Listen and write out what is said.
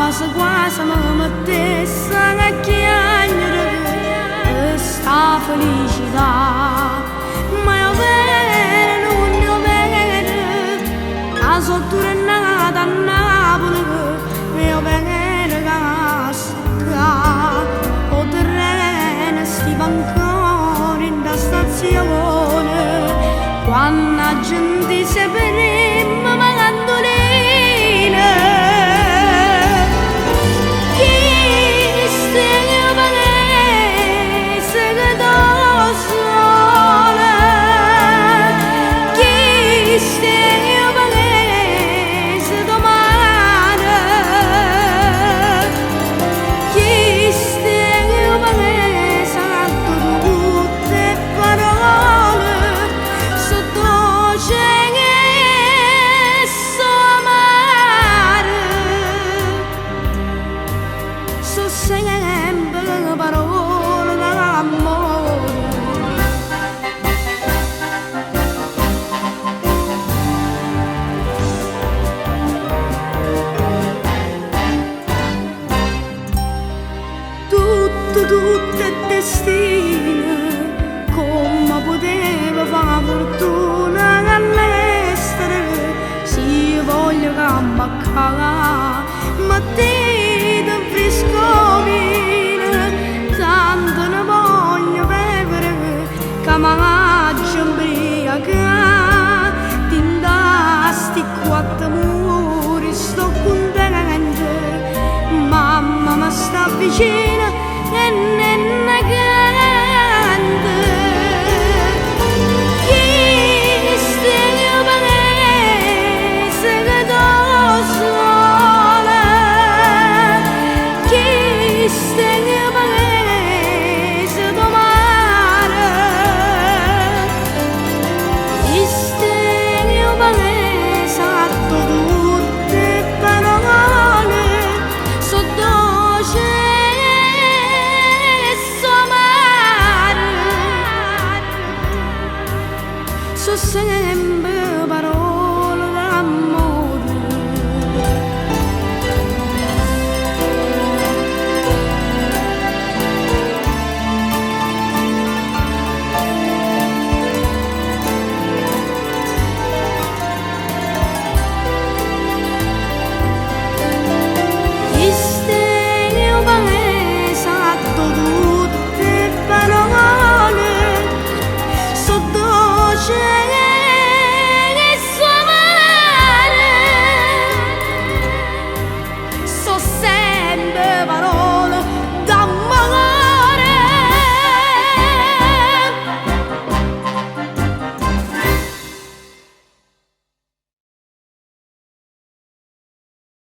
quasi quasi mi mettesse a piangere sta felicità, ma io bene non io bene, a sotto è nata a Napoli, io bene che sta o terreno stiva ancora in da stazione, quando la gente si prima ma sempre parole d'amore. Tutto è destino.